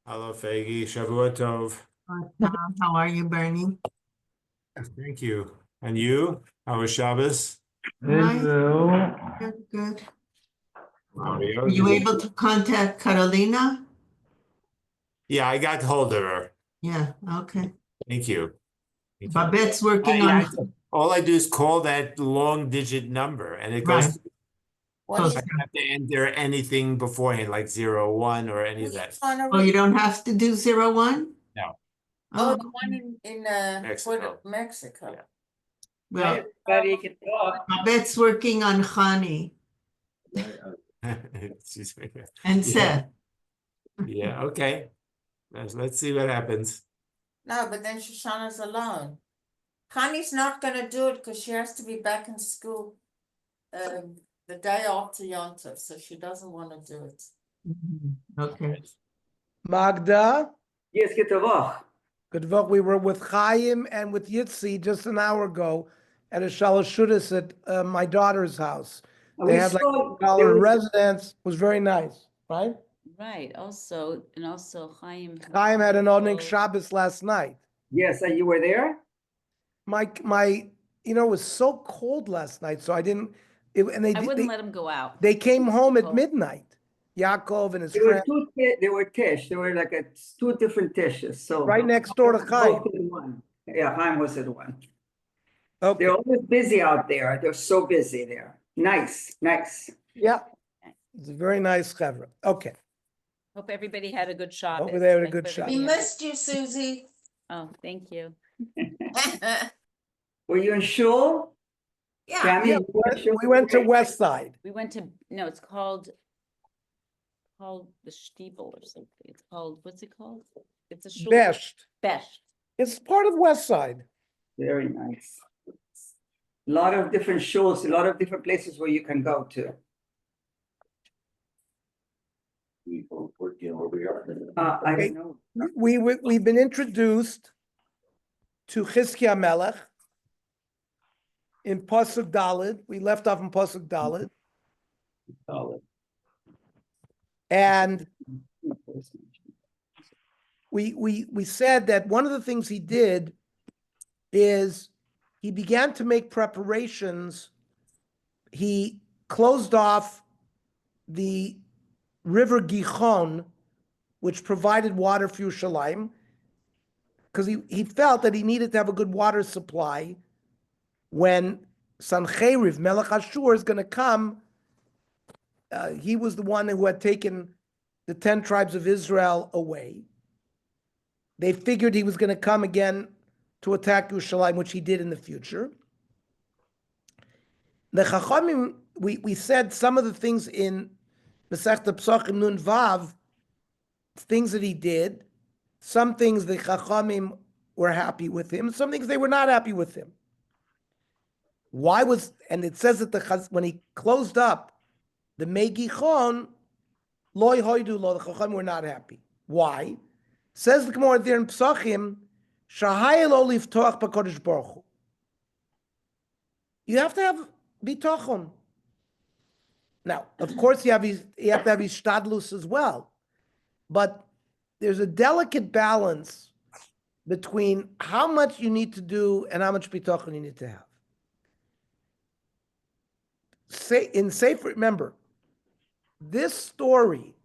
Hello, Fagi. Shavua Tov. How are you, Bernie? Thank you. And you? How was Shabbos? Hello. Good. Mario, Were you able to contact Carolina? Yeah, I got hold of her. Yeah, okay. Thank you. Thank you. Babette's working I- on, all I do is call that long digit number and it right. goes, I Close. don't have to enter anything beforehand, like 01 or any of that. Oh, you don't have to do 01? No. Oh, Oh, the one in Mexico. Mexico. Yeah. well, Everybody can talk. Babette's working on Hani Excuse me. and Yeah. Seth. Yeah, okay. Let's see what happens. No, but then Shoshana's alone. Connie's not gonna do it because she has to be back in school the day after Yom Tov, so she doesn't want to do it. Okay. Magda, Yes, get the walk. good luck. We were with Chaim and with Yitzi just an hour ago at a shalashudas at my daughter's house. They had like a residence. It was very nice, right? Right, also, and also Chaim. Chaim had an Onik Shabbos last night. Yes, and you were there? It was so cold last night, so I didn't, and I wouldn't let him go out. they came home at Cold. midnight. Yaakov and his There were friend, there were tish. There were like two different tishes. So right next door to Chaim. both in one. Yeah, Chaim was in one. Okay, They're always busy out there. They're so busy there. Nice. yeah. It's a very nice chevra. Okay, Hope everybody had a good Shabbos. Hope they had a I good hope Shabbos. We everybody missed you, Susie. Oh, thank you. Were you in shul? Yeah, Tammy, yeah, you were in shul? we went to West Side. We went to, no, it's called the Stiebel or something. It's called, what's it called? It's a shul. Best. Best. It's part of West Side. Very nice. A lot of different shuls, a lot of different places where you can go to. I Okay. don't know. We've been introduced to Chizkiah Melech in Pasuk Daled. We left off in Pasuk Daled. And we said that one of the things he did is he began to make preparations. He closed off the river Gihon, which provided water for Yerushalayim, because he felt that he needed to have a good water supply when Sancheriv, Melech Ashur, is going to come. He was the one who had taken the 10 tribes of Israel away. They figured he was going to come again to attack Yerushalayim, which he did in the future. The Chachamim, we said some of the things in Masechta Pesachim Nun Vav, things that he did, some things the Chachamim were happy with him, some things they were not happy with him. And it says that when he closed up the Megichon, loy hoidu lo, the Chachamim were not happy. Why? Says the Gemara there in Pesachim, shahayel lo liftoach b'kodesh baruch hu. You have to have bitachon. Now, of course, you have to have his shtadlus as well, but there's a delicate balance between how much you need to do and how much bitachon you need to have. Remember, this story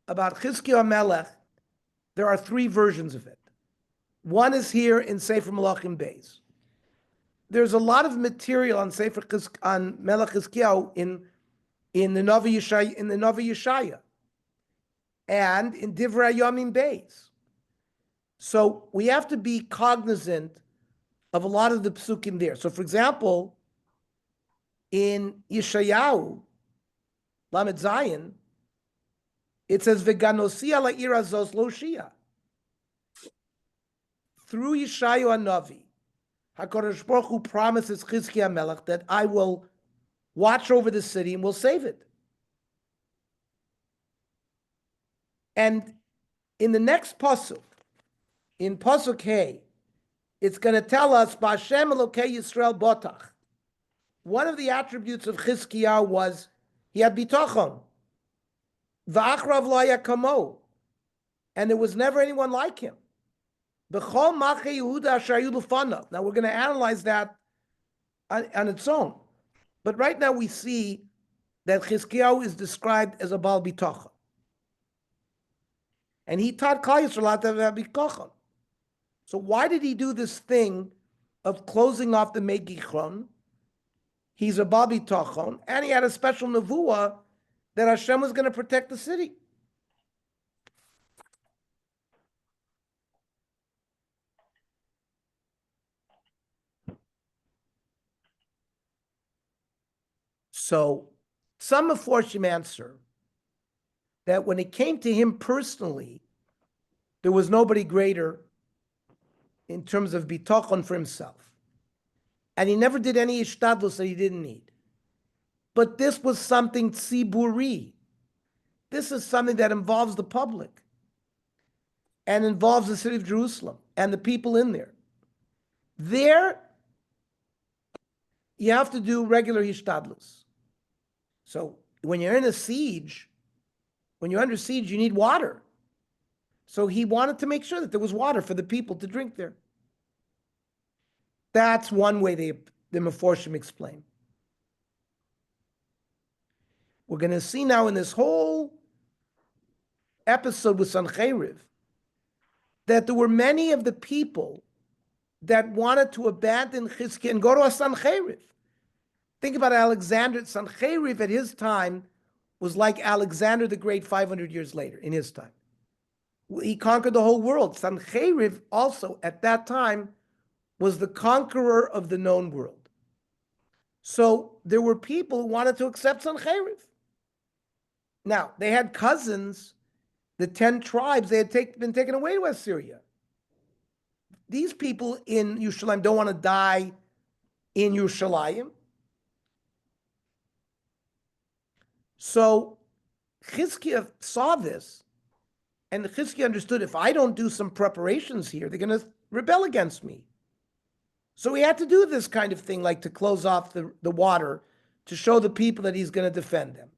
about Chizkiah Melech, there are three versions of it. One is here in Sefer Melachim Beis. There's a lot of material on on Melech Chizkiah in the Navi Yeshaya and in Divrei Yomim Beis. So we have to be cognizant of a lot of the psukim there. So, for example, in Yeshayahu, Lamed Zayin, it says V'ganosia la'ira zos lo shia. Through Yeshayahu Hanavi, HaKadosh Baruch Hu promises Chizkiah Melech that I will watch over the city and will save it. And in the next pasuk, in pasuk Hey, it's going to tell us B'Hashem Elokei Yisrael Botach. One of the attributes of Chizkiah was he had bitachon. V'achrav lo haya kamo. and there was never anyone like him. B'chol Malchei Yehuda asher hayu lefanav. Now we're going to analyze that on its own. But right now we see that Chizkiyahu is described as a Baal Bitocha. And he taught Klal Yisrael to have Bitocha. So why did he do this thing of closing off the Megichron? He's a Baal Bitochon, and he had a special nevuah that Hashem was going to protect the city. So some Meforshim answer that when it came to him personally, there was nobody greater in terms of bitachon for himself. And he never did any ishtadlus that he didn't need. But this was something tziburi. This is something that involves the public and involves the city of Jerusalem and the people in there. There, you have to do regular hishtadlus. So when you're in a siege, when you're under siege, you need water. So he wanted to make sure that there was water for the people to drink there. That's one way the Meforshim explain. We're going to see now in this whole episode with Sancheriv that there were many of the people that wanted to abandon Chizkiah and go to a Sancheriv. Think about Alexander. Sancheriv at his time was like Alexander the Great 500 years later in his time. He conquered the whole world. Sancheriv also at that time was the conqueror of the known world. So there were people who wanted to accept Sancheriv. Now, they had cousins, the 10 tribes, they had been taken away to Assyria. These people in Yerushalayim don't want to die in Yerushalayim. So Chizkiah saw this, and Chizkiah understood, if I don't do some preparations here, they're going to rebel against me. So he had to do this kind of thing, like to close off the water to show the people that he's going to defend them.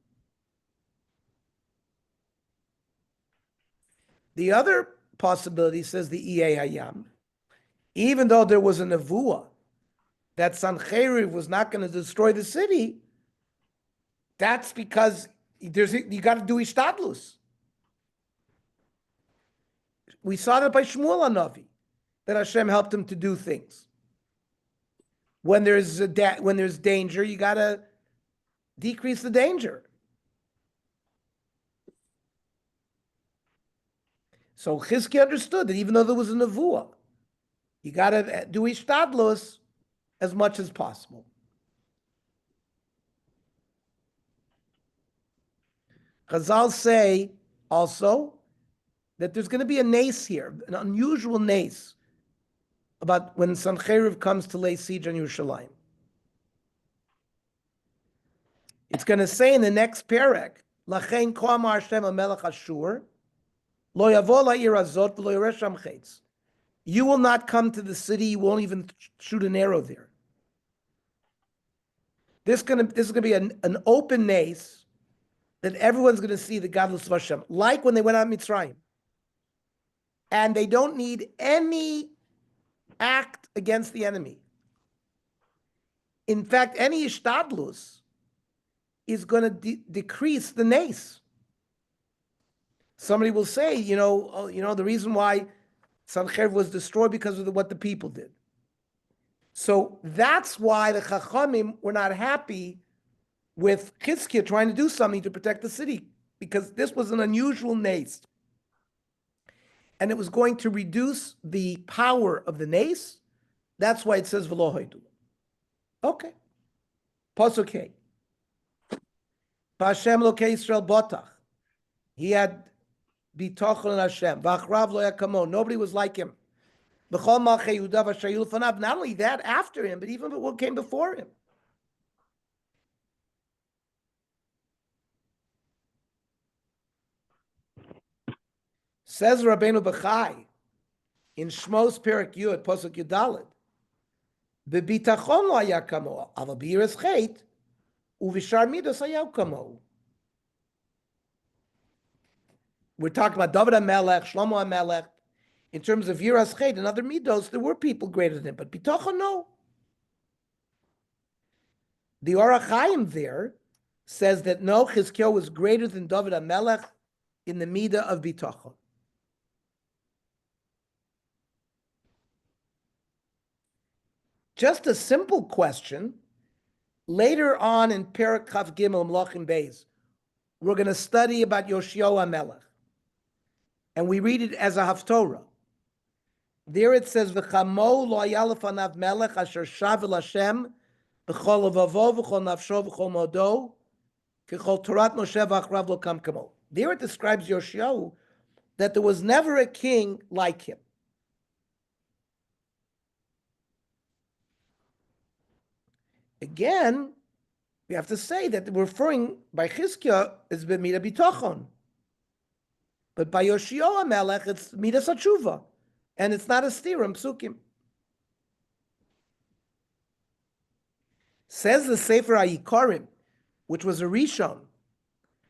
The other possibility, says the Iyei Hayam, even though there was a nevuah that Sancheriv was not going to destroy the city, that's because you got to do ishtadlus. We saw that by Shmuel HaNavi, that Hashem helped him to do things. When there's danger, you got to decrease the danger. So Chizkiah understood that even though there was a nevuah, you got to do ishtadlus as much as possible. Chazal say also that there's going to be a nace here, an unusual nace, about when Sancheriv comes to lay siege on Yerushalayim. It's going to say in the next parak, Lachein ko amar Hashem HaMelech Ashur, lo yavo la'ir hazot v'lo yoreh sham chetz. You will not come to the city, you won't even shoot an arrow there. This is going to be an open nace that everyone's going to see the godless of Hashem, like when they went out Mitzrayim. And they don't need any act against the enemy. In fact, any ishtadlus is going to decrease the nace. Somebody will say, the reason why Sancheriv was destroyed because of what the people did. So that's why the Chachamim were not happy with Chizkiah trying to do something to protect the city, because this was an unusual nace. And it was going to reduce the power of the nace. That's why it says v'lo hoidu. Okay. Pasuk Hey. B'Hashem lokei Yisrael botach. He had bitachon in Hashem. V'achrav lo yakamo. Nobody was like him. B'chol malchei Yehuda v'asher hayu lefanav. Not only that, after him, but even what came before him. Says Rabbeinu Bechai in Shmos Perak Yud, Pasuk Yudalet, B'bitachon lo haya kamo, aval b'iyiras chet, u'v'shar midos haya kamo. we're talking about David HaMelech, Shlomo HaMelech. In terms of Yiras Ched and other midos, there were people greater than him, but Bitochon, no. The Orach Chaim there says that no, Chizkiyahu was greater than David HaMelech in the midah of Bitochon. Just a simple question. Later on in Perek Chav Gimel Melachim Beis, we're going to study about Yoshiyahu HaMelech. And we read it as a Haftorah. There it says, "V'chamo lo haya lefanav melech asher shav el Hashem b'chol levavo v'chol nafsho v'chol modo k'chol Torat Moshe v'achrav lo kam kamo." There it describes Yoshiyahu that there was never a king like him. Again, we have to say that we're referring by Chizkiah is b'midah bitochon, but by Yoshiyahu HaMelech it's midas hatshuva. And it's not a stirum psukim. Says the Sefer HaYikarim, which was a Rishon.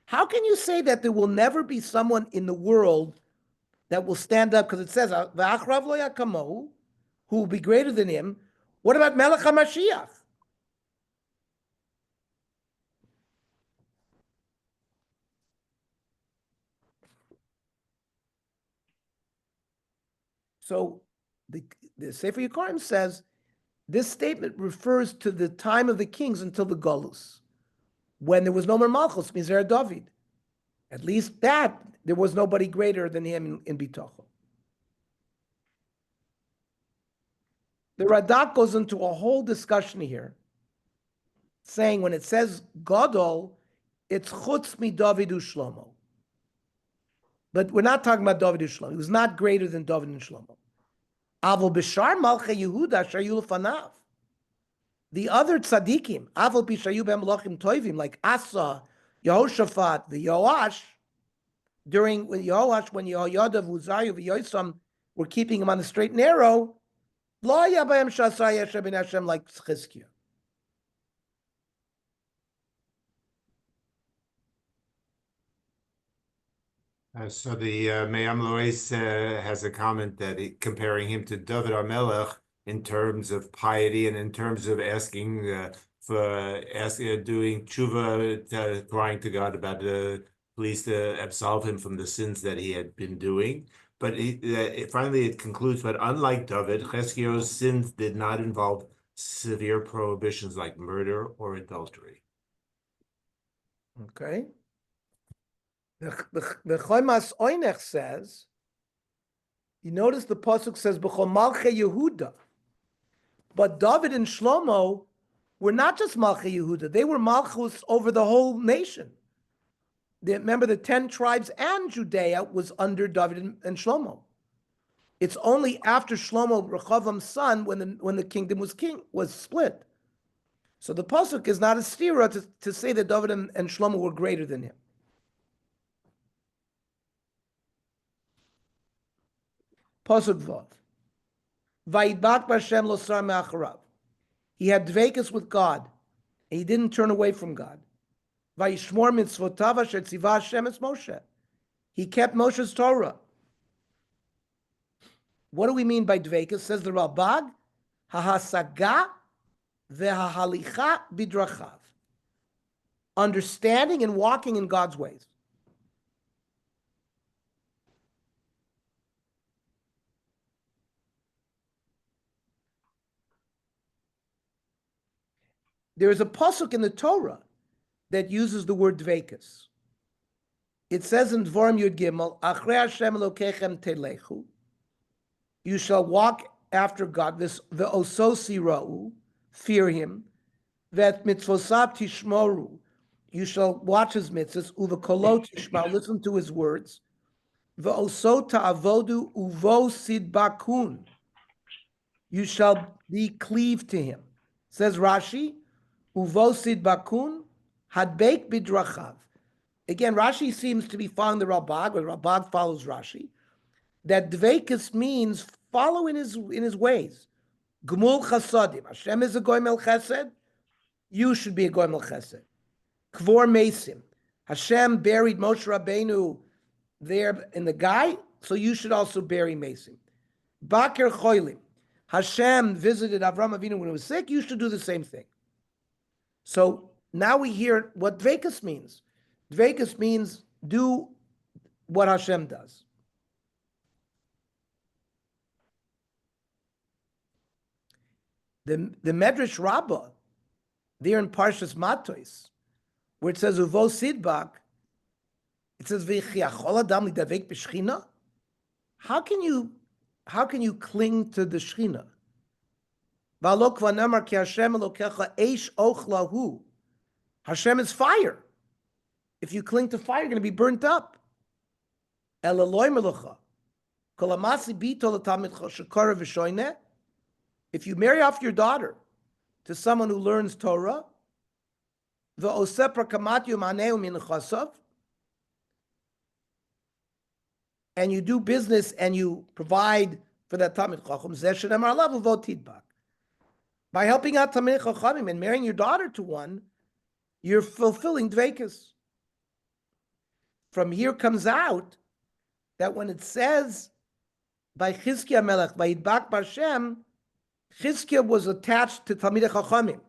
How can you say that there will never be someone in the world that will stand up? Because it says, "V'achrav lo yakamohu," who will be greater than him. What about Melech HaMashiach? So the Sefer Yikarim says this statement refers to the time of the kings until the Golus, when there was no more Malchus, Mizer David. At least that, there was nobody greater than him in Bitochon. The Radak goes into a whole discussion here, saying when it says Gadol, it's Chutz mi David u Shlomo. But we're not talking about David and Shlomo. He was not greater than David and Shlomo. Avol b'shar malchei Yehuda shayu lefanav. The other tzaddikim, avol b'shayu b'melachim toivim, like Asa, Yehoshaphat, the Yoash, when Yehoyada, Uziah, V'Yosam were keeping him on the straight and narrow, lo haya b'hem shasai Yesher ben Hashem like Chizkiah. So the Me'am Lois has a comment that comparing him to David HaMelech in terms of piety and in terms of asking doing tshuva, crying to God about please absolve him from the sins that he had been doing. But finally it concludes, but unlike David, Chizkiyahu's sins did not involve severe prohibitions like murder or adultery. Okay. The Chomas Oinech says, you notice the pasuk says B'chol Malchei Yehuda, but David and Shlomo were not just Malchei Yehuda; they were Malchus over the whole nation. Remember, the 10 tribes and Judea was under David and Shlomo. It's only after Shlomo, Rehovam's son, when the kingdom was split. So the pasuk is not a stira to say that David and Shlomo were greater than him. Pasuk Vav. Vayidbak b'Hashem lo sar me'acharav. He had dvekus with God, and he didn't turn away from God. Vayishmor mitzvotav asher tzivah Hashem es Moshe. He kept Moshe's Torah. What do we mean by dvekus? Says the Ralbag, hahasaga vehahalicha bidrachav. Understanding and walking in God's ways. There is a pasuk in the Torah that uses the word dvekus. It says in Dvarim Yud Gimel, Achrei Hashem Elokechem telechu. You shall walk after God. This the ososi ra'u, fear Him. That mitzvosav tishmoru. You shall watch His mitzvahs. Uvekolot tishma. Listen to His words. Ve'osot ta'avodu uvo sidbakun. You shall be cleaved to Him. Says Rashi. Uvosid bakun hadbeik bidrachav. Again, Rashi seems to be following the Ralbag, or Ralbag follows Rashi. That dveikus means follow in his ways. Gmul chasadim. Hashem is a goymel chesed. You should be a goymel chesed. Kvor mesim. Hashem buried Moshe Rabbeinu there in the guy, so you should also bury Mason. Bakir Choilim. Hashem visited Avram Avinu when he was sick, you should do the same thing. So now we hear what Dvekas means. Dvekas means do what Hashem does. The Medrash Rabbah, there in Parshas Matos, where it says Uvo Sidbak, it says V'chiachol Adam lidavek b'Shechina. How can you cling to the Shechina? V'alo kvanamar ki Hashem Elokecha eish ochlahu. Hashem is fire. If you cling to fire, you're going to be burnt up. El Eloi melucha. Kol amasi bito l'tamidcha shekara v'shoyneh. If you marry off your daughter to someone who learns Torah, v'oseh prakamat yumaneu min chasav, and you do business and you provide for that Talmid Chacham, zeh shenemar alav uvot tidbak. By helping out Talmid Chachamim and marrying your daughter to one, you're fulfilling Dvekas. From here comes out that when it says by Chizkiah Melech, by Yidbak B'Hashem, Chizkiah was attached to Talmidei Chachamim.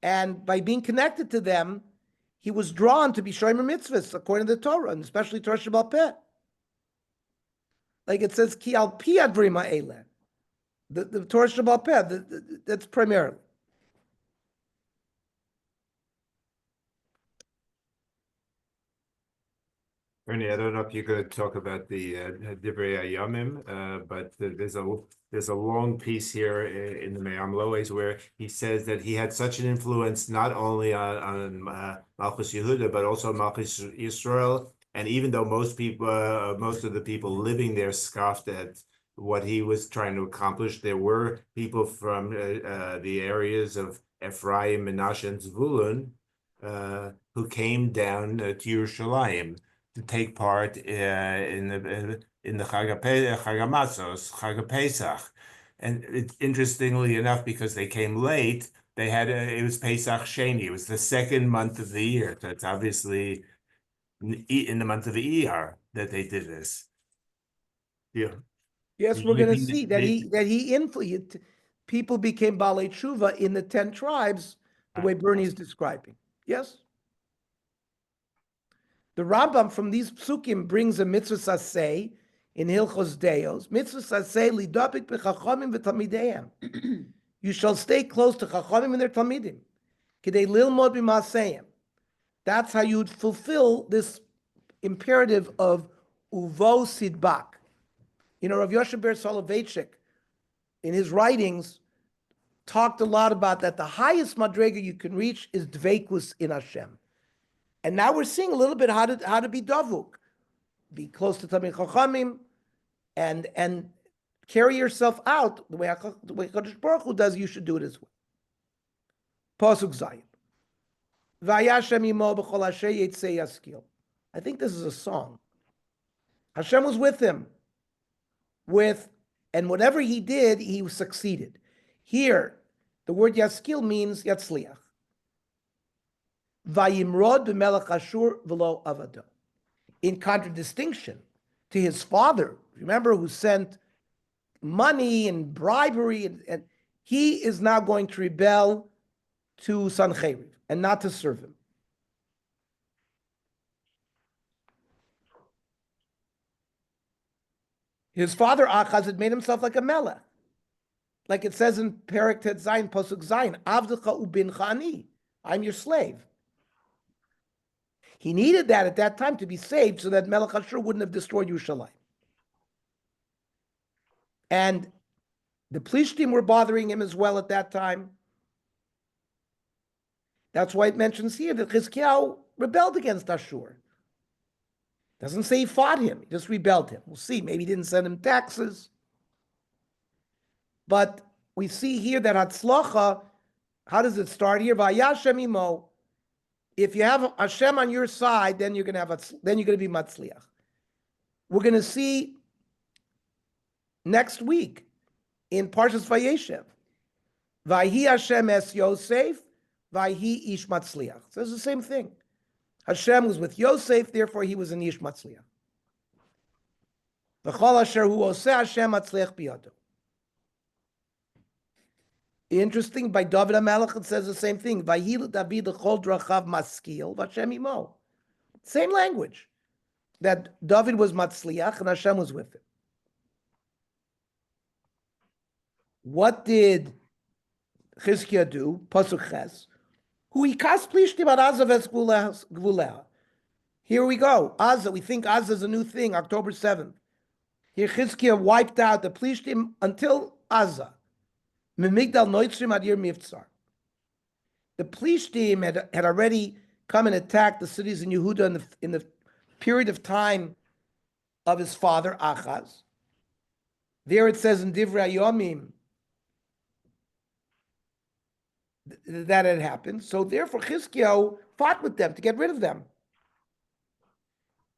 And by being connected to them, he was drawn to be Shomer Mitzvahs according to the Torah, and especially Torah Sheba'al Peh. Like it says, Ki al pi advarim ha'eleh. The Torah Sheba'al Peh, that's primarily. Ernie, I don't know if you're going to talk about the Divrei Hayamim, but there's a long piece here in the Me'am Loes where he says that he had such an influence not only on Malchus Yehuda but also Malchus Yisrael, and even though most of the people living there scoffed at what he was trying to accomplish, there were people from the areas of Ephraim, Menashe, and Zvulun who came down to Yerushalayim to take part in the Chag HaMatzos, Chag Pesach. And it's interestingly enough, because they came late, they had it was Pesach Sheni. It was the second month of the year. So it's obviously in the month of Iyar that they did this. Yeah. Yes, we're going to see that he influenced. People became Balei Tshuva in the 10 tribes, the way Bernie is describing. Yes? The Rambam from these psukim brings a mitzvah saseh in Hilchos Deos. Mitzvah saseh lidapik b'chachamim v'talmideim. You shall stay close to chachamim and their talmidim. Kidei lilmod b'maseim. That's how you'd fulfill this imperative of uvo sidbak. You know, Rav Yoshe Ber Soloveitchik, in his writings, talked a lot about that the highest madrega you can reach is dveikus in Hashem. And now we're seeing a little bit how to be davuk, be close to Talmid Chachamim, and carry yourself out the way Kadosh Baruch Hu does. You should do it as well. Pasuk Zayin. Vayashem imo b'chol asher yitzei yaskil. I think this is a song. Hashem was with him, and whatever he did, he succeeded. Here, the word yaskil means yatzliach. Vayimrod b'melech Ashur v'lo avado. In contradistinction to his father, remember, who sent money and bribery, and he is now going to rebel to Sancheriv and not to serve him. His father Achaz had made himself like a melech, like it says in Perek Tet Zayin Pasuk Zayin, Avdecha ubincha ani, I'm your slave. He needed that at that time to be saved so that Melech Ashur wouldn't have destroyed Yerushalayim. And the Plishtim were bothering him as well at that time. That's why it mentions here that Chizkiyahu rebelled against Ashur. Doesn't say he fought him, he just rebelled him. We'll see, maybe he didn't send him taxes. But we see here that Hatzlacha, how does it start here? Vayashem imo. If you have Hashem on your side, then you're going to be Matzliach. We're going to see next week in Parshas Vayeshev, Vayhi Hashem es Yosef, Vayhi ish Matzliach. So it's the same thing. Hashem was with Yosef, therefore he was an Ish Matzliach. V'chol asher hu oseh Hashem matzliach biyado. Interesting, by David HaMelech it says the same thing. Vayil David l'chol drachav maskil, v'Hashem imo. Same language. That David was matzliach and Hashem was with him. What did Chizkiah do? Pasuk Ches. Hu ikas plishtim ad Aza v'es. Here we go. Aza, we think Aza is a new thing, October 7th. Here Chizkiah wiped out the plishtim until Aza. Mimigdal noitzrim adir mivtzar. The plishtim had already come and attacked the cities in Yehuda in the period of time of his father, Achaz. There it says in Divrei Yomim that had happened. So therefore, Chizkiah fought with them to get rid of them.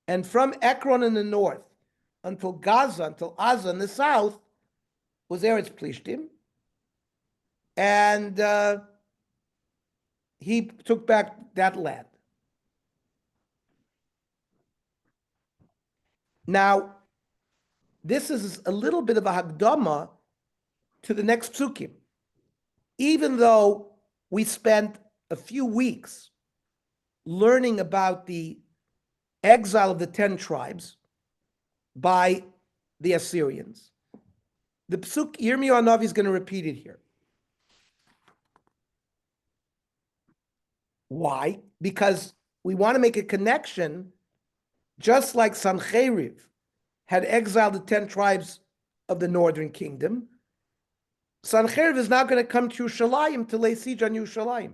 And from Ekron in the north until Gaza, until Aza in the south, was Eretz Plishtim. And he took back that land. Now, this is a little bit of a Hagdama to the next psukim. Even though we spent a few weeks learning about the exile of the 10 tribes by the Assyrians, the psuk Yirmiyahu Hanavi is going to repeat it here. Why? Because we want to make a connection, just like Sancheriv had exiled the 10 tribes of the northern kingdom. Sancheriv is now going to come to Yerushalayim to lay siege on Yerushalayim.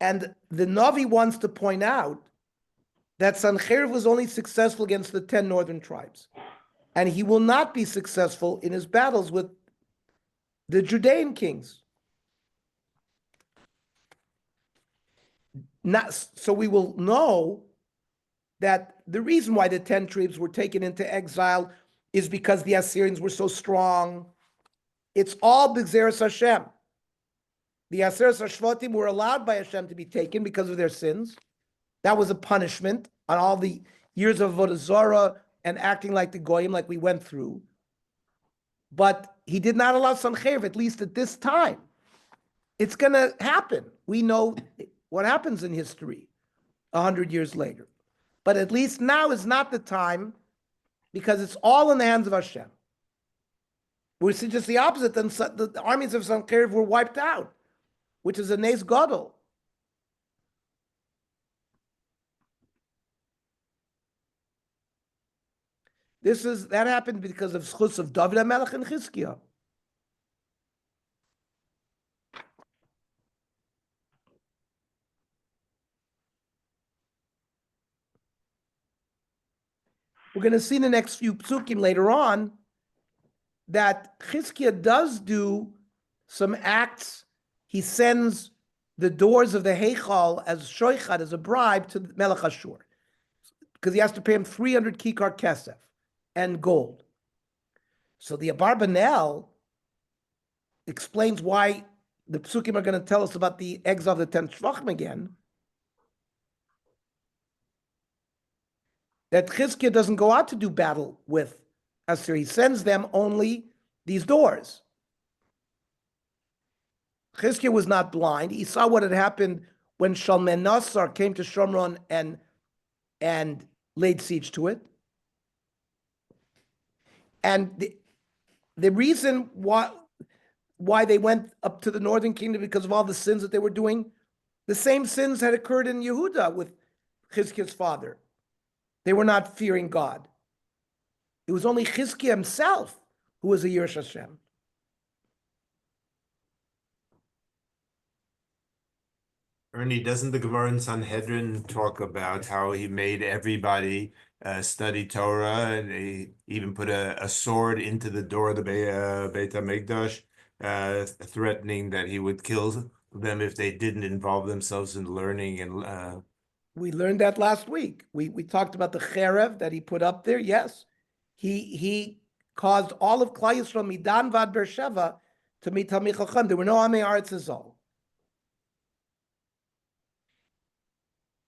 And the Navi wants to point out that Sancheriv was only successful against the 10 northern tribes. And he will not be successful in his battles with the Judean kings. So we will know that the reason why the 10 tribes were taken into exile is because the Assyrians were so strong. It's all B'Gzeres Hashem. The Aseret HaShvatim were allowed by Hashem to be taken because of their sins. That was a punishment on all the years of Avodah Zarah and acting like the Goyim, like we went through. But he did not allow Sancheriv, at least at this time. It's going to happen. We know what happens in history 100 years later. But at least now is not the time, because it's all in the hands of Hashem. We see just the opposite. Then the armies of Sancheriv were wiped out, which is a Nes Gadol. That happened because of schus of David HaMelech and Chizkiah. We're going to see in the next few psukim later on that Chizkiah does do some acts. He sends the doors of the Heichal as shoichat, as a bribe, to Melech Ashur, because he has to pay him 300 kikar kesef and gold. So the Abarbanel explains why the psukim are going to tell us about the exile of the 10 Shvachim again. That Chizkiah doesn't go out to do battle with Assyria. He sends them only these doors. Chizkiah was not blind. He saw what had happened when Shalmaneser came to Shomron and laid siege to it. And the reason why they went up to the northern kingdom, because of all the sins that they were doing, the same sins had occurred in Yehuda with Chizkiah's father. They were not fearing God. It was only Chizkiah himself who was a Yiras Hashem. Ernie, doesn't the Gemara in Sanhedrin talk about how he made everybody study Torah, and he even put a sword into the door of the Beit HaMikdash, threatening that he would kill them if they didn't involve themselves in learning and We learned that last week. We talked about the cherev that he put up there. Yes, he caused all of Klal Yisrael Midan Vad Beersheva to meet Talmid Chacham. There were no Amei Aretz Azal.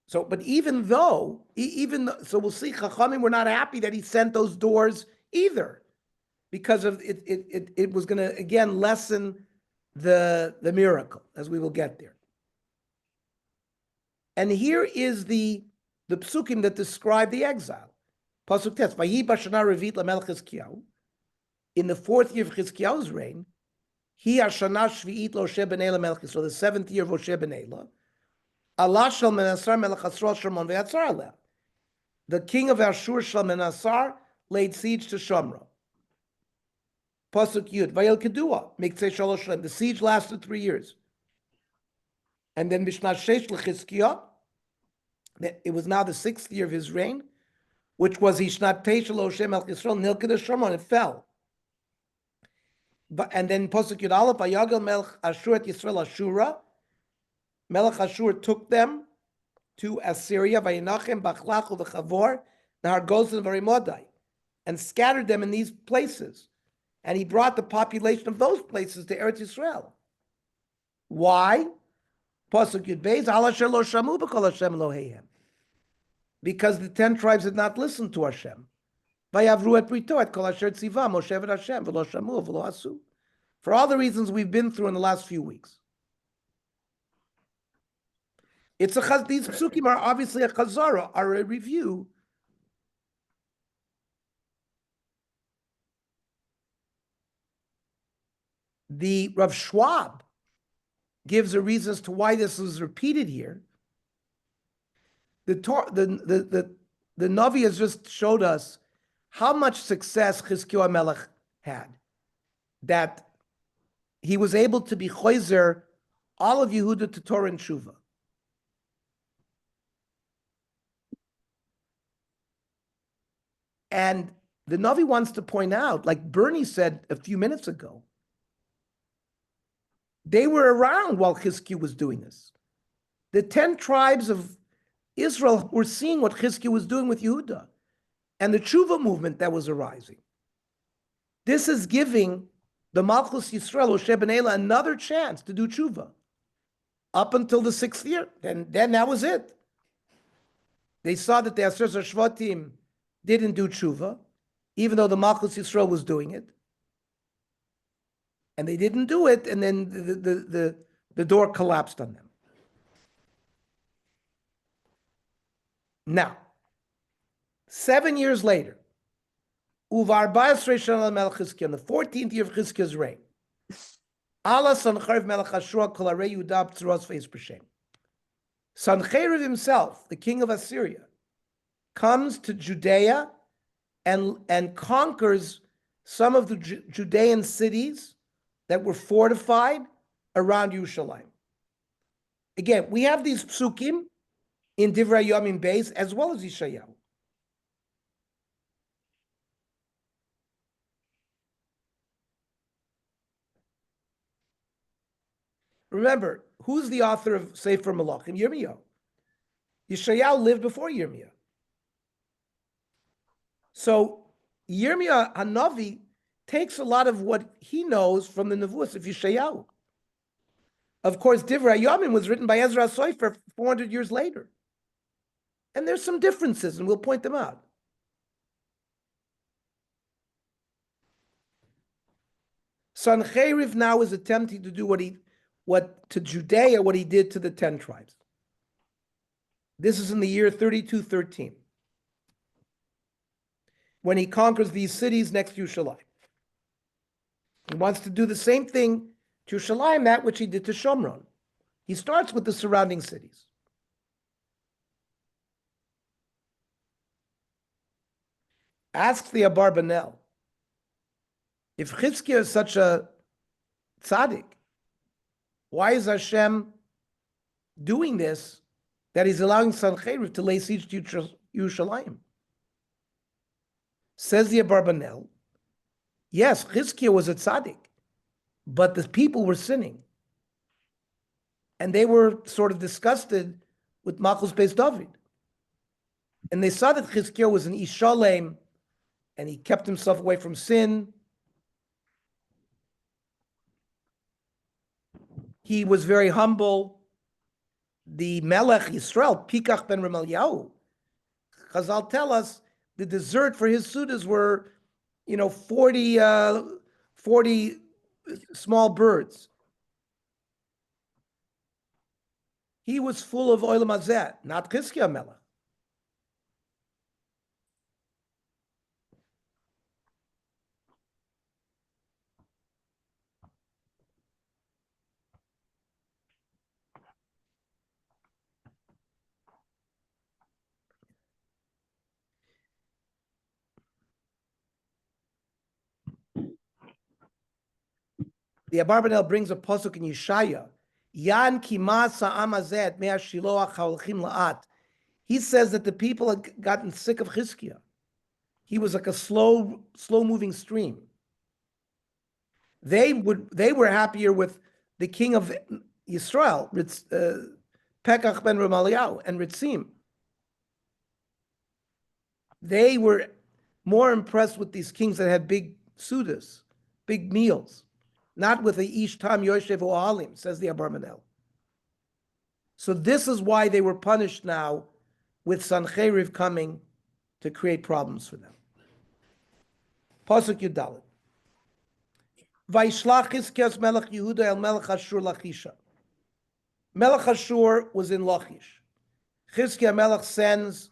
So, but even though, so we'll see, Chachamim were not happy that he sent those doors either, because of it was going to again lessen the miracle, as we will get there. And here is the psukim that describe the exile. Pasuk Tes, Vayi b'shana revit lamelech Chizkiyahu. In the 4th year of Chizkiyahu's reign, he hashana shvi'it lo Oshe ben Ela melech Yisrael, the 7th year of Oshe ben Ela. Allah shel Menasar melech Hasrol Shomron ve'atzar aleh. The king of Ashur shel Menasar laid siege to Shomron. Pasuk Yud, Vayel Kedua, Miktzei Shalosh Shlem. The siege lasted 3 years. And then Mishnah Sheish l'Chizkiyah, it was now the 6th year of his reign, which was Ishnat Tei Shel Oshe melech Yisrael, Nilked Shomron, it fell. And then Pasuk Yud Aleph, Vayagel melech Ashur et Yisrael Ashura, Melech Ashur took them to Assyria, Vayinachem, Bachlachu, V'chavor, Nahar Gozan, Varimodai, and scattered them in these places. And he brought the population of those places to Eretz Yisrael. Why? Pasuk Yud Beis, Al Asher lo shamu b'kol Hashem Eloheihem. Because the 10 tribes had not listened to Hashem. Vayavru et brito et kol asher tziva Moshe et Hashem v'lo shamu v'lo asu. For all the reasons we've been through in the last few weeks. These psukim are obviously a chazara, are a review. The Rav Schwab gives a reason as to why this was repeated here. The Navi has just showed us how much success Chizkiyahu Melech had, that he was able to be choizer all of Yehuda to Torah and Tshuva. And the Navi wants to point out, like Bernie said a few minutes ago, they were around while Chizkiyahu was doing this. The 10 tribes of Israel were seeing what Chizkiyahu was doing with Yehuda and the Tshuva movement that was arising. This is giving the Malchus Yisrael, Oshe ben Ela, another chance to do Tshuva up until the 6th year. Then that was it. They saw that the Aser Shvatim didn't do Tshuva, even though the Malchus Yisrael was doing it. And they didn't do it, and then the door collapsed on them. Now, 7 years later, Uvar Ba'asrei Shana Melech Chizkiyahu, in the 14th year of Chizkiyahu's reign, Allah Sancheriv Melech Ashur Kol Arei Yehuda B'tzuros Ve'is B'Shem. Sancheriv himself, the king of Assyria, comes to Judea and conquers some of the Judean cities that were fortified around Yerushalayim. Again, we have these psukim in Divrei Yomim Beis as well as Yeshayahu. Remember, who's the author of Sefer Melachim? Yirmiyahu. Yeshayahu lived before Yirmiyahu. So Yirmiyahu Hanavi takes a lot of what he knows from the Nevuos of Yeshayahu. Of course, Divrei Yomim was written by Ezra Sofer 400 years later. And there's some differences, and we'll point them out. Sancheriv now is attempting to do what to Judea, what he did to the 10 tribes. This is in the year 3213, when he conquers these cities next to Yerushalayim. He wants to do the same thing to Yerushalayim, that which he did to Shomron. He starts with the surrounding cities. Asks the Abarbanel, if Chizkiyahu is such a tzaddik, why is Hashem doing this, that he's allowing Sancheriv to lay siege to Yerushalayim? Says the Abarbanel, yes, Chizkiyahu was a tzaddik, but the people were sinning. And they were sort of disgusted with Malchus Beis David. And they saw that Chizkiyahu was an Ish Shalem, and he kept himself away from sin. He was very humble. the Melech Yisrael, Pikach ben Remaliyahu, Chazal tell us the dessert for his sudas were, 40 small birds. He was full of oil mazet, not Chizkiah Melech. The Abarbanel brings a pasuk in Yeshaya. Yan kimasa amazet mea shiloach haolchim la'at. He says that the people had gotten sick of Chizkiah. He was like a slow moving stream. They were happier with the king of Yisrael, Pekach ben Remaliyahu, and Ritzim. They were more impressed with these kings that had big sudas, big meals, not with the Ish Tam Yoshev Ohalim, says the Abarbanel. So this is why they were punished now with Sancheriv coming to create problems for them. Pasuk Yudalit. Vaishlach Chizkias Melech Yehuda el Melech Ashur Lachisha. Melech Ashur was in Lachish. Chizkiah Melech sends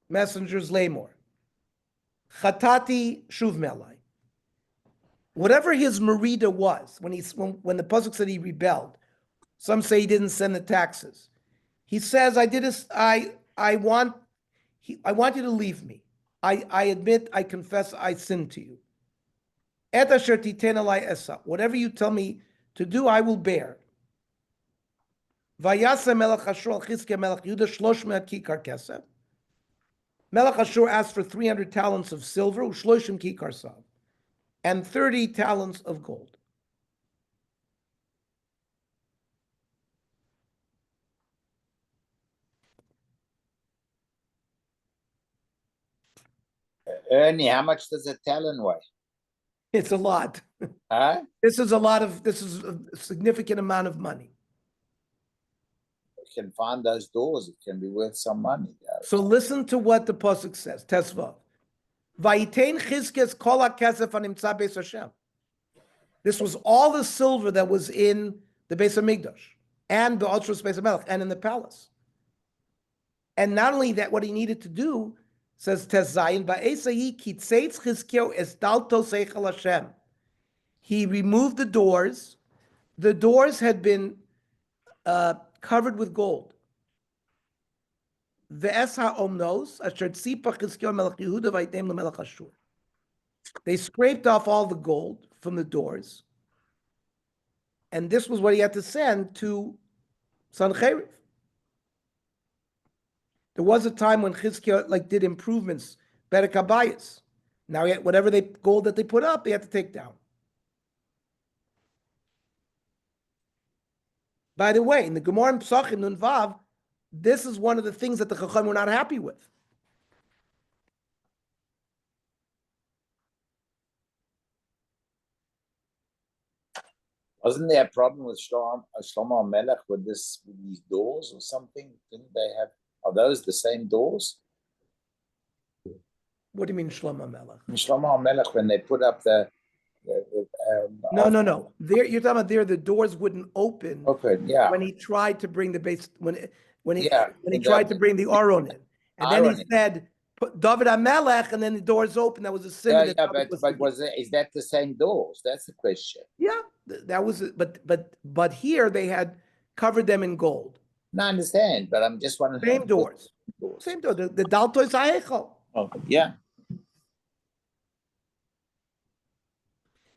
messengers Lamor. Chatati Shuv Melai. Whatever his merida was, when the pasuk said he rebelled, some say he didn't send the taxes. He says, I want you to leave me. I admit, I confess, I sinned to you. Et asher titen alai esa. Whatever you tell me to do, I will bear. Vayase Melech Ashur al Chizkiah Melech Yehuda 300 kikar kesef. Melech Ashur asked for 300 talents of silver, u'shloshim kikar sav, and 30 talents of gold. Ernie, how much does a talent weigh? It's a lot. Huh? This is a significant amount of money. You can find those doors. It can be worth some money. So listen to what the pasuk says. Tesvav. Vayitein Chizkias kol hakesef hanimtza beis Hashem. This was all the silver that was in the Beis Hamikdash and the Otros Beis Hamelech and in the palace. And not only that, what he needed to do, says Tes Zayin, Ba'esayi kitzeitz Chizkiyahu esdalto seichel Hashem. He removed the doors. The doors had been covered with gold. Ve'es ha'omnos asher tzipa Chizkiyahu melech Yehuda v'yitem lemelech Ashur. They scraped off all the gold from the doors, and this was what he had to send to Sancheriv. There was a time when Chizkiah did improvements, better kabayas. Now, whatever gold that they put up, they had to take down. By the way, in the Gemara in Pesachim Nun Vav, this is one of the things that the Chacham were not happy with. Wasn't there a problem with Shlomo Melech with these doors or something? Didn't they have? Are those the same doors? What do you mean, Shlomo Melech? Shlomo Melech, when they put up No. You're talking about the doors wouldn't open. Open, yeah. When he tried to bring the base, when he and tried to bring the Aron in, and then Aron he in. said, "Put David HaMelech," and then the doors open. That was a sin. Yeah, but is that the same doors? That's the question. Yeah, that was. But here they had covered them in gold. No, I understand, but I'm just wondering. Same doors. Same door. The Daltois Ha'echel. Oh, yeah.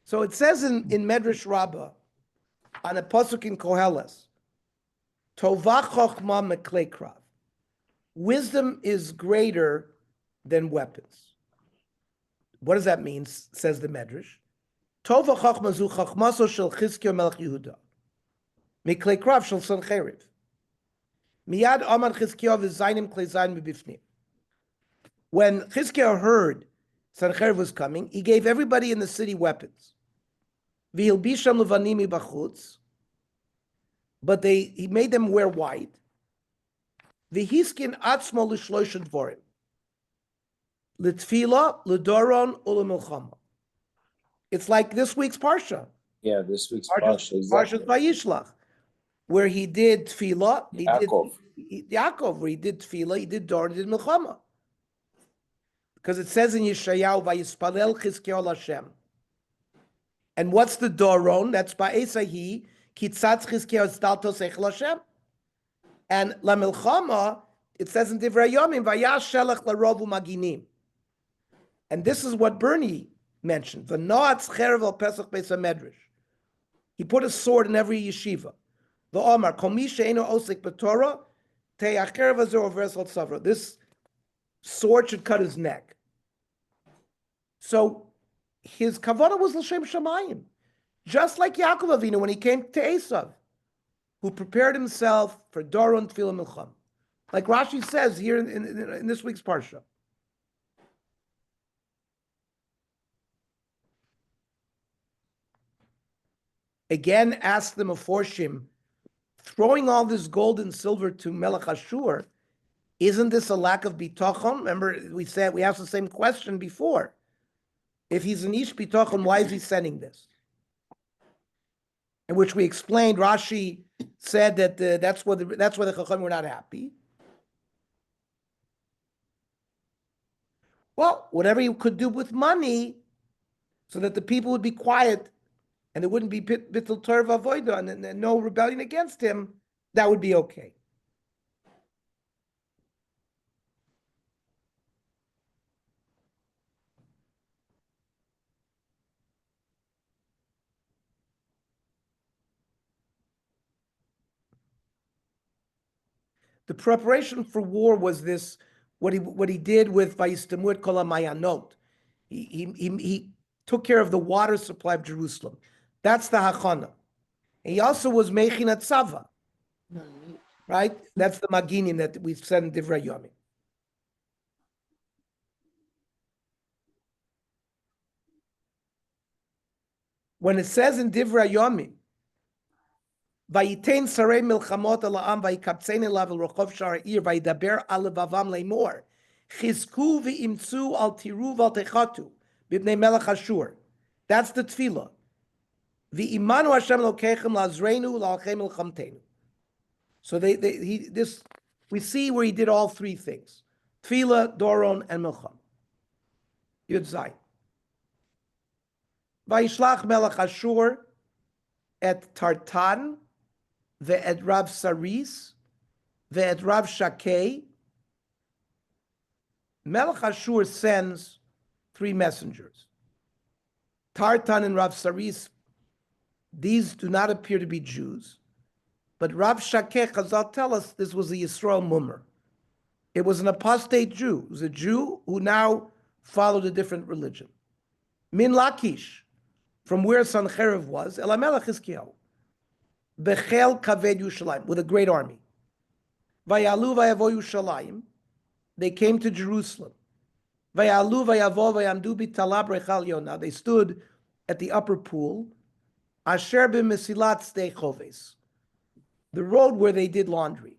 So it says in Medrash Rabbah on a pasuk in Koheles, Tovah chokhmah meklei krav. Wisdom is greater than weapons. What does that mean? Says the Medrash. Tovah chokhmah zu chokhmaso shel Chizkiyahu melech Yehuda. Meklei krav shel Sancheriv. Miyad aman Chizkiyahu v'zaynim klei zayin mebifnim. When Chizkiyahu heard Sancheriv was coming, he gave everybody in the city weapons. V'hilbisham levanim mibachutz. but he made them wear white. V'hiskin atzmo l'shloisha dvorim. L'tfila, l'doron, u'lemilchama. It's like this week's Parsha. Yeah, this week's Parshas Parsha, exactly. Vayishlach, where he did tefillah, Yaakov. Yaakov, where he did tefillah, he did Doron, he did Milchama. Because it says in Yeshayahu, Vayispalel Chizkiyahu Hashem. And what's the Doron? That's Ba'esahi, Kitzatz Chizkiyahu Staltos Echel Hashem. And La Milchama, it says in Divrei Yomim, Vayash Shelach Larovu Maginim. And this is what Bernie mentioned. V'noatz Cherev al Pesach Beis HaMedrash. He put a sword in every yeshiva. The Omar, Kol mi she'eino osek b'Torah, te'acher v'zor versal tzavra. This sword should cut his neck. So his kavanah was l'shem shamayim, just like Yaakov Avinu when he came to Esav, who prepared himself for Doron Tefillah Milcham, like Rashi says here in this week's parsha. Again, ask the Meforshim, throwing all this gold and silver to Melech Ashur, isn't this a lack of bitachon? Remember, we said we asked the same question before. If he's an ish bitachon, why is he sending this? In which we explained, Rashi said that that's where the Chacham were not happy. Well, whatever he could do with money, so that the people would be quiet and there wouldn't be bittul Torah v'avoda and no rebellion against him, that would be okay. The preparation for war was this, what he did with Vayistamut Kol HaMayanot. He took care of the water supply of Jerusalem. That's the Hachana. He also was Mechinat Tzava, right? That's the Maginim that we've said in Divrei Yomim. When it says in Divrei Yomim, Vayitein sarei milchamot ala'am vayikabtzein elav el rochov shar ha'ir vayidaber al levavam le'mor chizku v'imtzu al tiru v'al techatu b'bnei melech Ashur. That's the tefillah. V'imanu Hashem lokechem la'azreinu la'alchem milchamteinu. So we see where he did all three things: tefillah, doron, and milcham. Yud Zayin. Vayishlach melech Ashur et Tartan, ve'et Rav Saris, ve'et Rav Shakei. Melech Ashur sends three messengers. Tartan and Rav Saris, these do not appear to be Jews. But Rav Shakei, Chazal tell us, this was a Yisrael Mummer. It was an apostate Jew. It was a Jew who now followed a different religion. Min Lakish, from where Sancherev was, El HaMelech Chizkiyahu, Bechel Kaved Yushalayim, with a great army. Vayalu vayavo Yushalayim, they came to Jerusalem. Vayalu vayavo vayamdu b'talab rechal Yonah, they stood at the upper pool, Asher b'mesilat Sdei Choves, the road where they did laundry.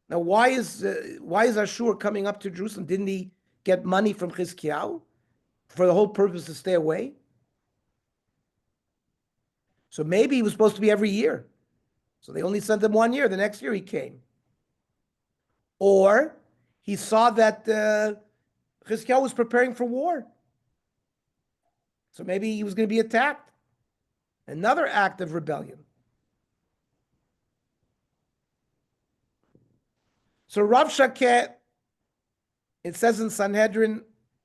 Now, why is Ashur coming up to Jerusalem? Didn't he get money from Chizkiyahu for the whole purpose to stay away? So maybe he was supposed to be every year. So they only sent him 1 year. The next year he came. Or he saw that Chizkiyahu was preparing for war. So maybe he was going to be attacked. Another act of rebellion. So Rav Shakeh, it says in Sanhedrin,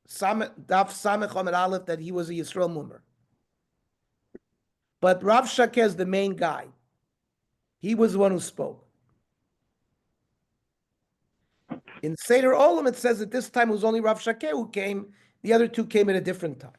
Daf Samech Amud Aleph, that he was a Yisrael Mummer. But Rav Shakeh is the main guy. He was the one who spoke. In Seder Olam, it says that this time it was only Rav Shakeh who came. The other two came at a different time.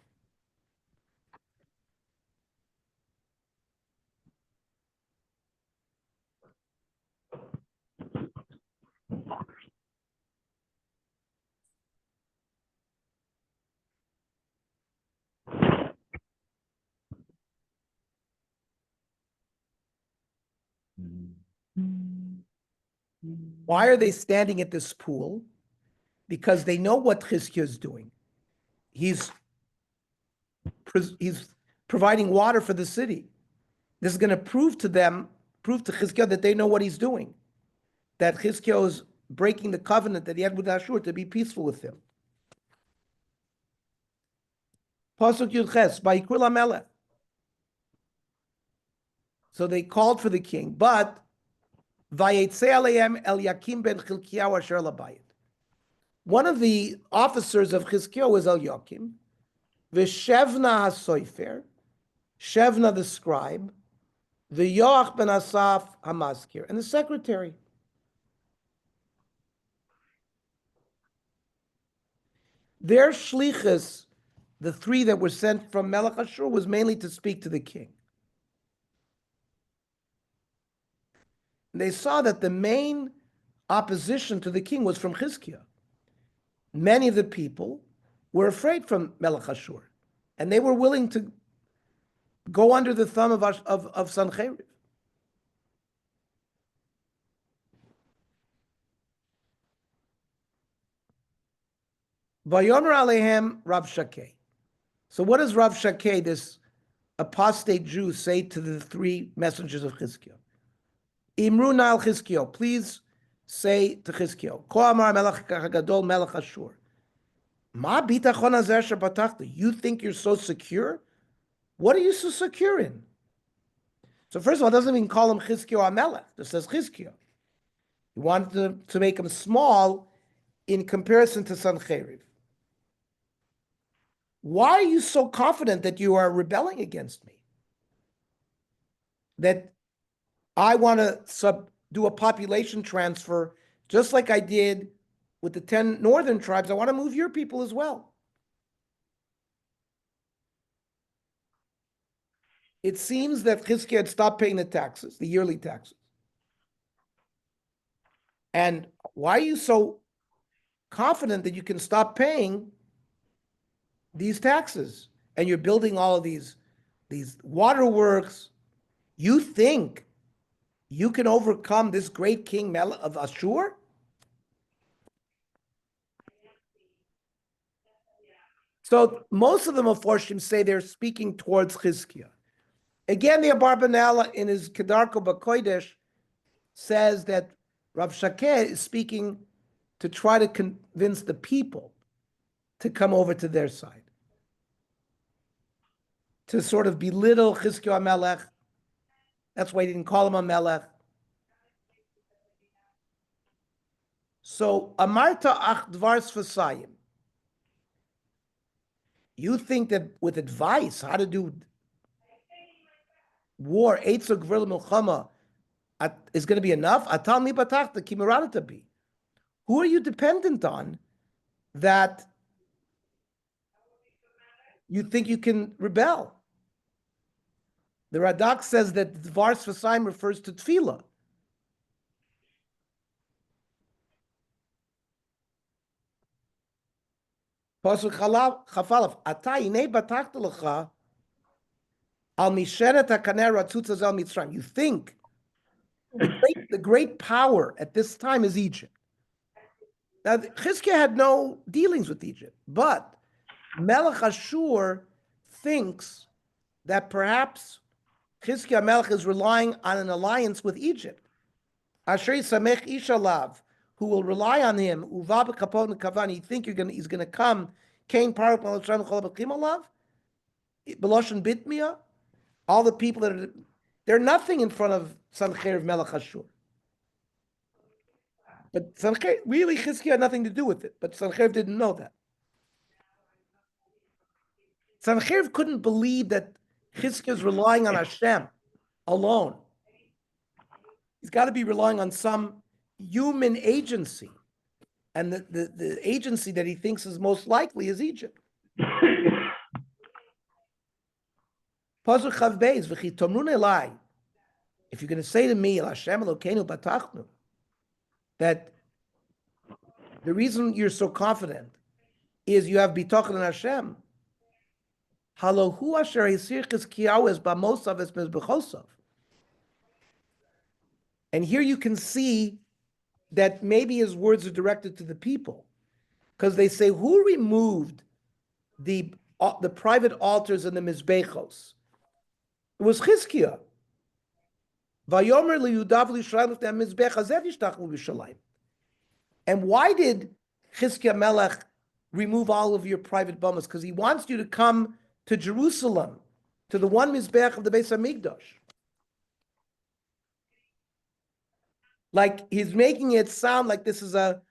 Why are they standing at this pool? Because they know what Chizkiah is doing. He's providing water for the city. This is going to prove to Chizkiah that they know what he's doing. That Chizkiah is breaking the covenant that he had with Ashur to be peaceful with him. Pasuk Yud Ches, Vayikru lamelech. So they called for the king, but Vayetze aleim Eliakim ben Chilkiyahu asher labayit. One of the officers of Chizkiah was Eliakim, V'Shevna hasoifer, Shevna the scribe, V'Yoach ben Asaph hamazkir, and the secretary. Their shlichus, the three that were sent from Melech Ashur, was mainly to speak to the king. And they saw that the main opposition to the king was from Chizkiah. Many of the people were afraid from Melech Ashur, and they were willing to go under the thumb of Sancheriv. Vayomer alehem Rav Shakeh. So what does Rav Shakeh, this apostate Jew, say to the three messengers of Chizkiah? Imru na'al Chizkiah, please say to Chizkiah, Ko amar melech hagadol melech Ashur. Ma bitachon hazer shepatachta. You think you're so secure? What are you so secure in? So first of all, it doesn't even call him Chizkiah HaMelech. It says Chizkiah. He wanted to make him small in comparison to Sancheriv. Why are you so confident that you are rebelling against me? That I want to do a population transfer, just like I did with the 10 northern tribes. I want to move your people as well. It seems that Chizkiah had stopped paying the taxes, the yearly taxes. And why are you so confident that you can stop paying these taxes? And you're building all of these waterworks. You think you can overcome this great king of Ashur? So most of the Meforshim say they're speaking towards Chizkiah. Again, the Abarbanel in his Kedarko B'Kodesh says that Rav Shakeh is speaking to try to convince the people to come over to their side, to sort of belittle Chizkiah HaMelech. That's why he didn't call him a Melech. So, Amarta ach dvars fasayim. You think that with advice, how to do war, Eitzah Gvir Milchama, is going to be enough? Atal mi batachta kimirata bi. Who are you dependent on that you think you can rebel? The Radak says that Dvars Fasayim refers to Tefillah. Pasuk Chafalaf, Ata inei batachta lecha al misheret hakaner ratzutz zel Mitzrayim. You think the great power at this time is Egypt. Now, Chizkiah had no dealings with Egypt, but Melech Ashur thinks that perhaps Chizkiah Melech is relying on an alliance with Egypt. Asher Samech Ishalav, who will rely on him, Uva b'kapon kavan, you think he's going to come, Kain Paruk Malachram Chol B'kim Alav, Beloshen Bitmia, all the people they're nothing in front of Sancheriv Melech Ashur. But Sancheriv, really, Chizkiah had nothing to do with it, but Sancheriv didn't know that. Sancheriv couldn't believe that Chizkiah is relying on Hashem alone. He's got to be relying on some human agency. And the agency that he thinks is most likely is Egypt. Pasuk Chav Beis, v'chi tomrun elai. If you're going to say to me, Hashem Elokeinu batachnu, that the reason you're so confident is you have bitachon in Hashem. Halohu asher hisir Chizkiyahu es bamosav es mezbechosav. And here you can see that maybe his words are directed to the people, because they say, who removed the private altars and the mizbechos? It was Chizkiah. Vayomer liyudav l'Yisrael l'fnei hamizbech hazev yishtachlu b'Yerushalayim. And why did Chizkiah Melech remove all of your private bomas? Because he wants you to come to Jerusalem, to the one mizbech of the Beis Hamikdash. Like he's making it sound like this is a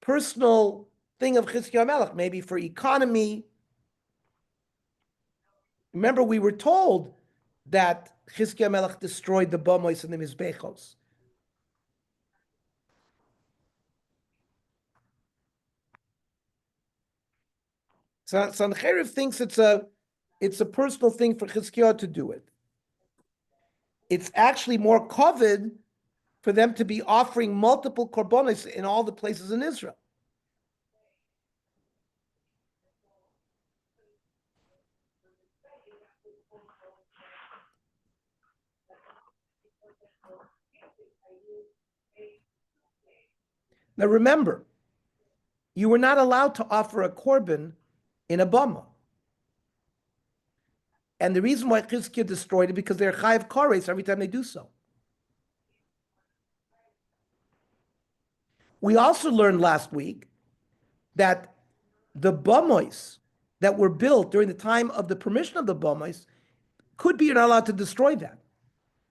personal thing of Chizkiah Melech, maybe for economy. Remember, we were told that Chizkiah Melech destroyed the bomois and the mizbechos. So Sancheriv thinks it's a personal thing for Chizkiah to do it. It's actually more coveted for them to be offering multiple korbanos in all the places in Israel. Now remember, you were not allowed to offer a korban in a bama. And the reason why Chizkiah destroyed it, because they're chayav kares every time they do so. We also learned last week that the bamos that were built during the time of the permission of the bamos could be, you're not allowed to destroy that.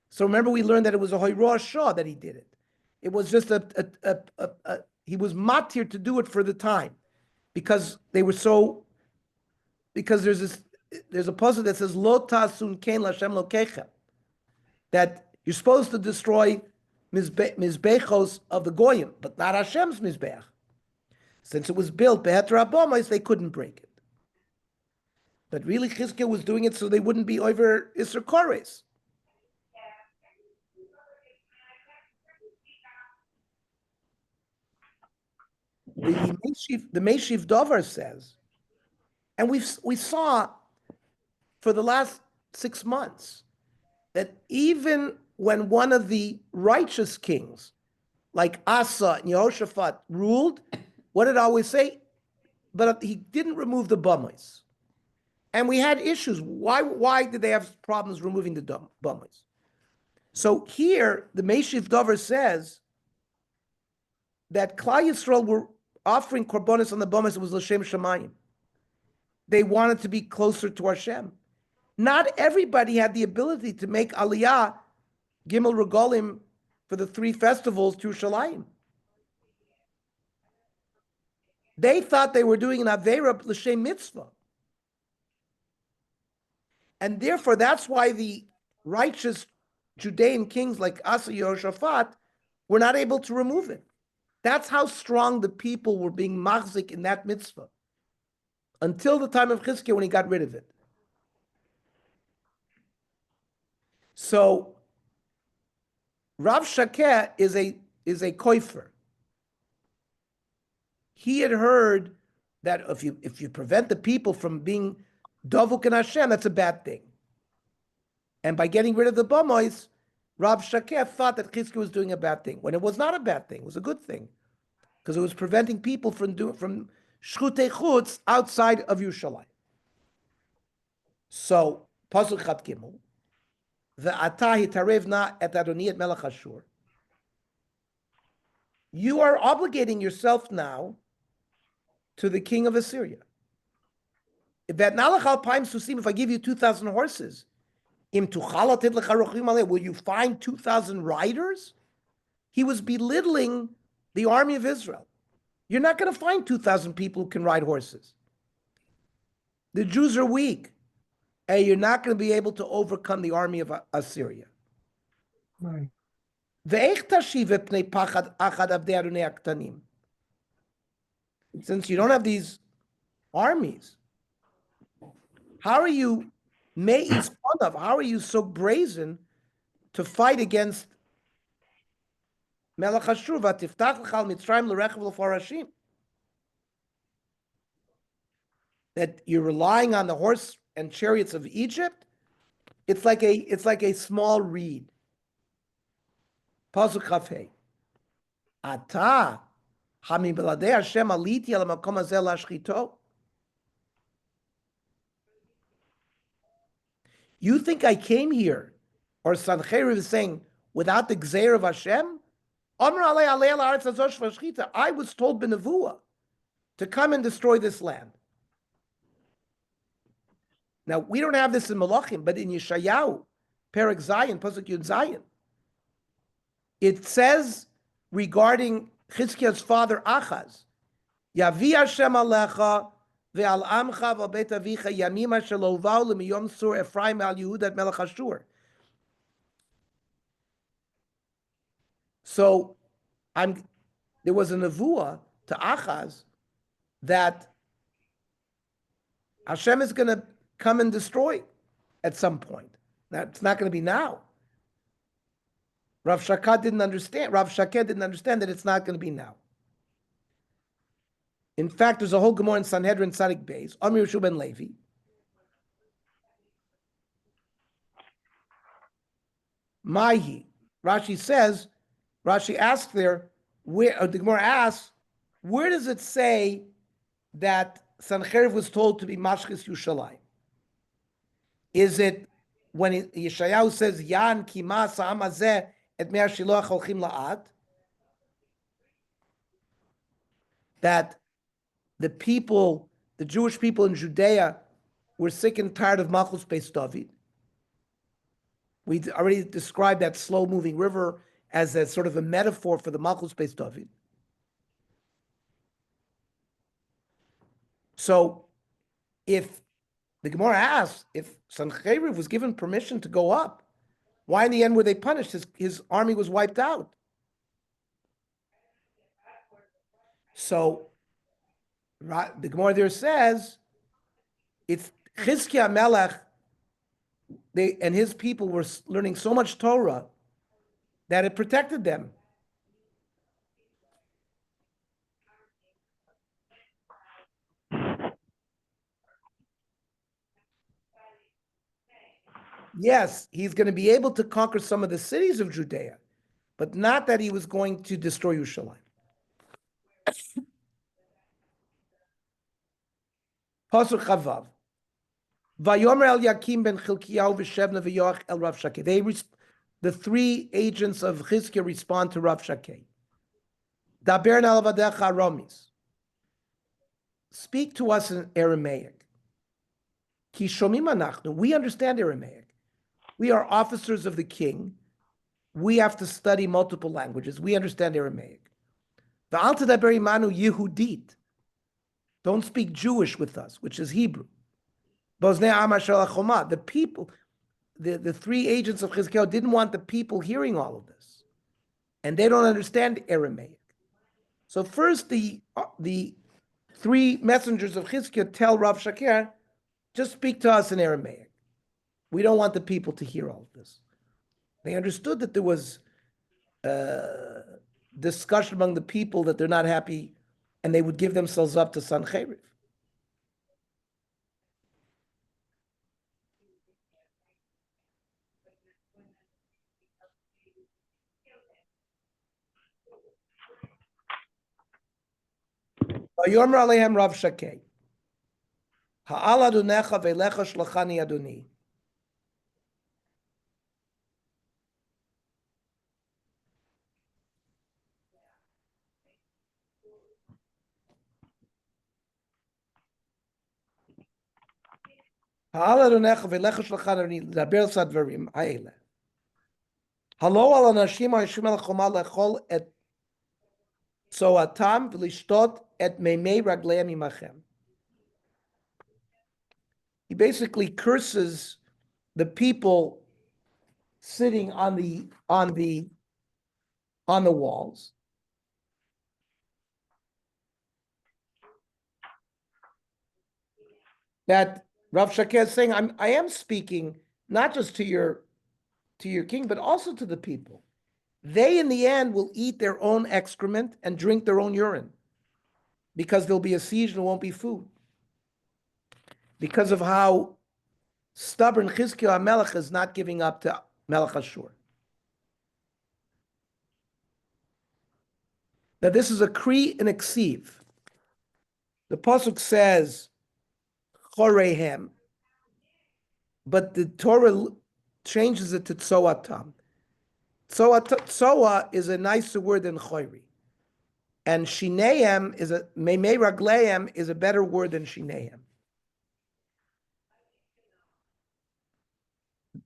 So remember, we learned that it was a hoyrah shah that he did it. It was just he was matir to do it for the time, because they were so. Because there's a puzzle that says lo tasun kein l'Hashem lokechem, that you're supposed to destroy mizbechos of the goyim, but not Hashem's mizbech. Since it was built beheter abomos, they couldn't break it. But really, Chizkiah was doing it so they wouldn't be over Isser Kores. The Meshiv Dover says, and we saw for the last 6 months that even when one of the righteous kings, like Asa and Yehoshaphat, ruled, what did I always say? But he didn't remove the bumais. And we had issues. Why did they have problems removing the bumais? So here, the Meshiv Dover says that Klal Yisrael were offering korbanos on the bumais. It was l'shem shamayim. They wanted to be closer to Hashem. Not everybody had the ability to make aliyah, gimel regalim, for the 3 festivals to Yerushalayim. They thought they were doing an aveira l'shem mitzvah. And therefore, that's why the righteous Judean kings like Asa Yehoshaphat were not able to remove it. That's how strong the people were being machzik in that mitzvah, until the time of Chizkiah when he got rid of it. So Rav Shakeh is a koifer. He had heard that if you prevent the people from being dovuk and Hashem, that's a bad thing. And by getting rid of the bamos, Rav Shakeh thought that Chizkiah was doing a bad thing, when it was not a bad thing. It was a good thing, because it was preventing people from shchutei chutz outside of Yerushalayim. So pasuk Chat Gimel, ve'ata hitarevna et Adoni et Melech Ashur. You are obligating yourself now to the king of Assyria. If I give you 2,000 horses, will you find 2,000 riders? He was belittling the army of Israel. You're not going to find 2,000 people who can ride horses. The Jews are weak, and you're not going to be able to overcome the army of Assyria. Right. Since you don't have these armies, how are you how are you so brazen to fight against Melech Ashur? That you're relying on the horse and chariots of Egypt? It's like a small reed. Pasuk Chaf Hei. Ata, hami beladei Hashem aliti al makom hazeh lashchito. You think I came here, or Sancheriv is saying, without the gzeir of Hashem? I was told b'nevuah to come and destroy this land. Now, we don't have this in Melachim, but in Yeshayahu, Perek Zayin, Pasuk Yud Zayin, it says regarding Chizkiah's father Achaz, Yavi Hashem alecha ve'al amcha v'al avicha yamim asher lo va'u l'miyom sur Ephraim al Yehuda melech Ashur. So, there was a nevuah to Achaz that Hashem is going to come and destroy at some point. It's not going to be now. Rav Shakeh didn't understand that it's not going to be now. In fact, there's a whole Gemara in Sanhedrin Tzadik Beis, Amir Yeshua ben Levi. Mahi. Rashi asks there, the Gemara asks, where does it say that Sancheriv was told to be Mashchis Yushalayim? Is it when Yeshayahu says, Yan kima sa'am hazeh et me'ar shiloach holchim la'at? That the people, the Jewish people in Judea, were sick and tired of Malchus Beis David. We already described that slow-moving river as a sort of a metaphor for the Malchus Beis David. So, if the Gemara asks, if Sancheriv was given permission to go up, why in the end were they punished? His army was wiped out. So, the Gemara there says, it's Chizkiah Melech, and his people were learning so much Torah that it protected them. Yes, he's going to be able to conquer some of the cities of Judea, but not that he was going to destroy Yerushalayim. Pasuk Chavav. Vayomer el Yakim ben Chilkiyahu v'Shebna v'Yoach el Rav Shakeh. The three agents of Chizkiah respond to Rav Shakeh. Daber na lavadecha Aramis. Speak to us in Aramaic. Ki shomim anachnu. We understand Aramaic. We are officers of the king. We have to study multiple languages. We understand Aramaic. V'al tedaber imanu Yehudit. Don't speak Jewish with us, which is Hebrew. The people, the three agents of Chizkiah didn't want the people hearing all of this. And they don't understand Aramaic. So first the three messengers of Chizkiah tell Rav Shakeh, just speak to us in Aramaic. We don't want the people to hear all of this. They understood that there was discussion among the people that they're not happy and they would give themselves up to Sancheriv. Vayomer alehem Rav Shakeh. Ha'al adonecha ve'lecha shlachani adoni. Ha'al adonecha ve'lecha shlachani adoni. Daber sadvarim ha'ele. Halo al anashim ha'yishim al choma lechol et tzoatam v'lishtot et meimei ragleim imachem. He basically curses the people sitting on the walls. That Rav Shakeh is saying, I am speaking not just to your king, but also to the people. They in the end will eat their own excrement and drink their own urine because there'll be a siege and there won't be food. Because of how stubborn Chizkiah HaMelech is not giving up to Melech Ashur. Now this is a Kri and a Ksiv. The pasuk says Chorehem, but the Torah changes it to Tzoatam. Tzoa is a nicer word than Choiri. And Shinehem is a Meimei Raglehem is a better word than Shinehem.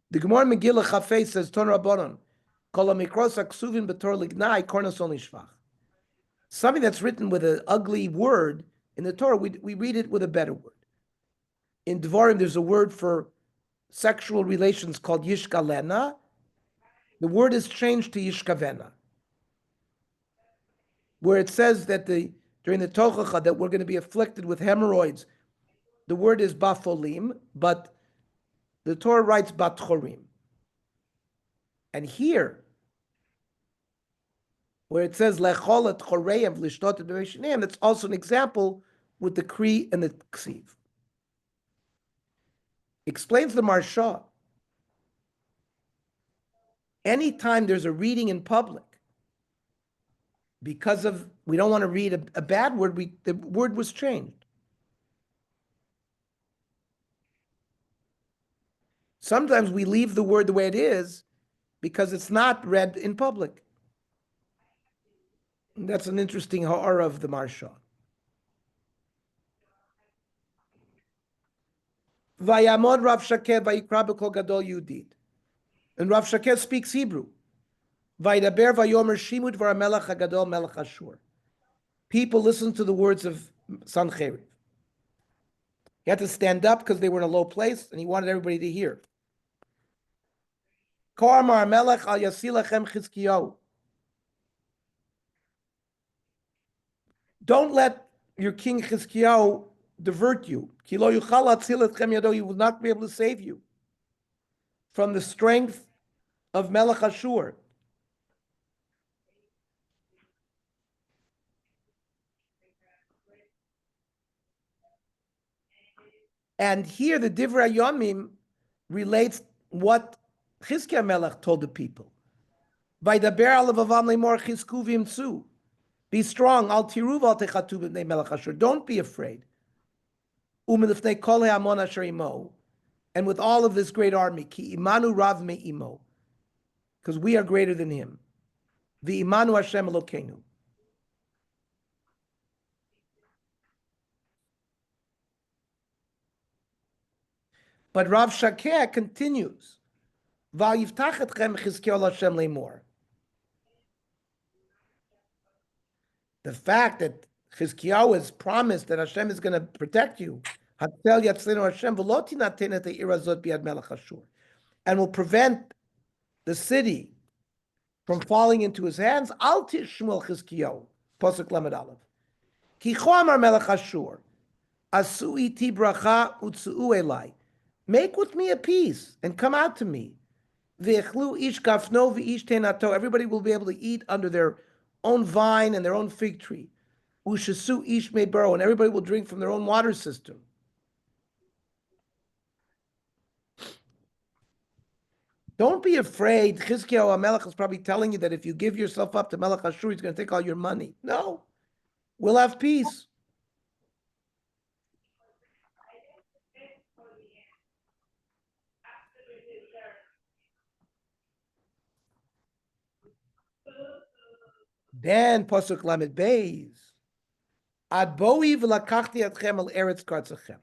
The Gemara Megillah Chafei says Ton Rabbanon, Kol HaMikros HaKsuvim B'Tor Lignai Kornos Ol Nishvach. Something that's written with an ugly word in the Torah, we read it with a better word. In Dvarim, there's a word for sexual relations called Yishkalena. The word is changed to Yishkavena, where it says that during the Tochacha that we're going to be afflicted with hemorrhoids. The word is Bafolim, but the Torah writes Batchorim. And here, where it says Lechol et Choreim V'lishtot et B'Meishineim, that's also an example with the Kri and the Ksiv. Explains the Marsha. Anytime there's a reading in public, because of we don't want to read a bad word, the word was changed. Sometimes we leave the word the way it is because it's not read in public. And that's an interesting ha'ara of the Marsha. Vayamod Rav Shakeh vayikra b'kol gadol Yudit. And Rav Shakeh speaks Hebrew. Vaydaber vayomer shimut v'ramelech hagadol melech Ashur. People listen to the words of Sancheriv. He had to stand up because they were in a low place, and he wanted everybody to hear. Ko amar melech al yasilachem Chizkiyahu. Don't let your king Chizkiyahu divert you. Ki lo yuchal latzil etchem yado. He will not be able to save you from the strength of Melech Ashur. And here the Divrei Yomim relates what Chizkiah Melech told the people. Vaydaber alav lemor chizku v'imtzu. Be strong. Al tiruv al techatu b'nei Melech Ashur. Don't be afraid. U'milifnei kol ha'amon asher imo. And with all of this great army, ki imanu rav me'imo. Because we are greater than him. The imanu Hashem Elokeinu. But Rav Shakeh continues. Va'yiftach etchem Chizkiyahu Hashem lemor. The fact that Chizkiyahu has promised that Hashem is going to protect you, Hatzel yatzlenu Hashem v'lo tinaten et ha'ir hazot biad melech Ashur, and will prevent the city from falling into his hands. Al tishmul Chizkiyahu, Pasuk Lamed Aleph. Ki cho amar melech Ashur, asu iti bracha utzu'u elai. Make with me a peace and come out to me. V'echlu ish gafno v'ish tenato. Everybody will be able to eat under their own vine and their own fig tree. Ushasu ish meibaro, and everybody will drink from their own water system. Don't be afraid. Chizkiyahu HaMelech is probably telling you that if you give yourself up to Melech Ashur, he's going to take all your money. No, we'll have peace. Then Pasuk Lamed Beis. Ad boi v'lakachti atchem al eretz kartzachem.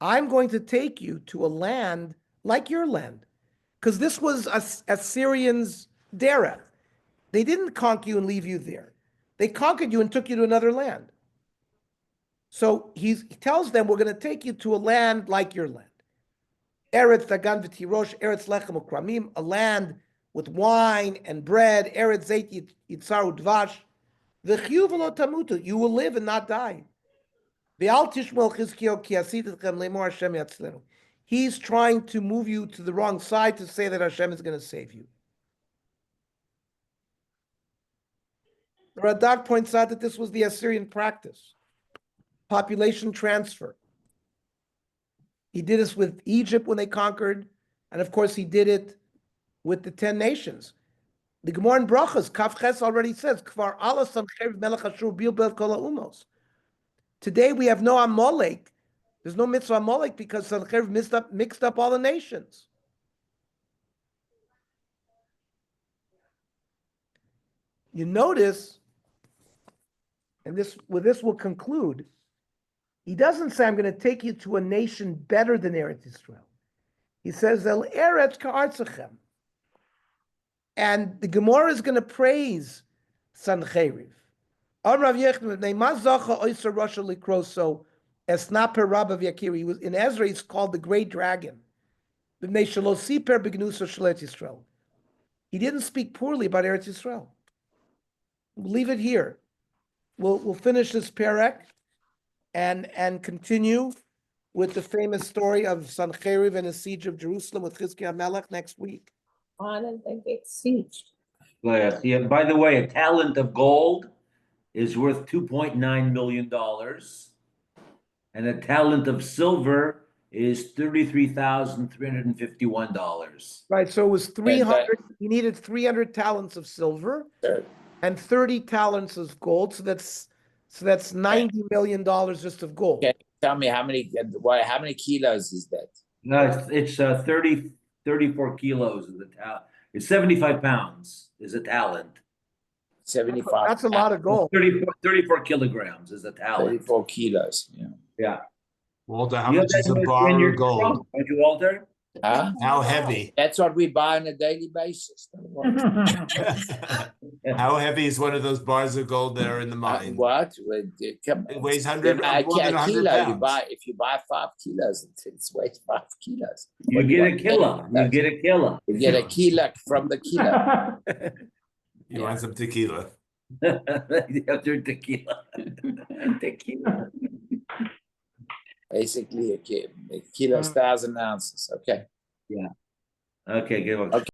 I'm going to take you to a land like your land. Because this was Assyrians' derech. They didn't conquer you and leave you there. They conquered you and took you to another land. So he tells them, we're going to take you to a land like your land. Eretz dagan v'tirosh, eretz lechem ukramim, a land with wine and bread, eretz zeit yitzaru dvash, v'chiyu v'lo tamutu, you will live and not die. V'al tishmol Chizkiyahu ki asitechem lemor Hashem yatzlenu. He's trying to move you to the wrong side to say that Hashem is going to save you. The Radak points out that this was the Assyrian practice. Population transfer. He did this with Egypt when they conquered, and of course he did it with the 10 nations. The Gemara in Brachas, Kaf Ches already says, Kvar Allah Sancheiriv Melech Ashur Bil Bel Kol Umos. Today we have no Amalek. There's no mitzvah Amalek because Sancheiriv mixed up all the nations. You notice, and with this we'll conclude, he doesn't say, I'm going to take you to a nation better than Eretz Yisrael. He says, El Eretz Ka'artzachem. And the Gemara is going to praise Sancheiriv. So Esnaper Rabbav Yakiri, in Ezra, he's called the Great Dragon. He didn't speak poorly about Eretz Yisrael. We'll leave it here. We'll finish this perek and continue with the famous story of Sancheiriv and the siege of Jerusalem with Chizkiah Melech next week. Why did they get sieged? Yeah, by the way, a talent of gold is worth $2.9 million. And a talent of silver is $33,351. Right, so it was 300, he needed 300 talents of silver and 30 talents of gold, so that's $90 million just of gold. Okay, tell me how many kilos is that? No, it's 34 kilos of the talent. It's 75 pounds is a talent. 75. That's a lot of gold. 34 kilograms is a talent. 34 kilos. Yeah. Yeah. Walter, how You have much is that a in bar your of gold? trunk, don't you, Walter? Huh? How heavy? That's what we buy on a daily basis. How heavy is one of those bars of gold that are in the mine? What? Come It on. weighs 100, more than 100 kilo. pounds. If you buy 5 kilos, it weighs 5 kilos. You get a kilo. You get a kilo. You get a kilo from the kilo. You want some tequila? After tequila. Tequila. Basically, a kilo is 1,000 ounces. Okay. Yeah. Okay, good one.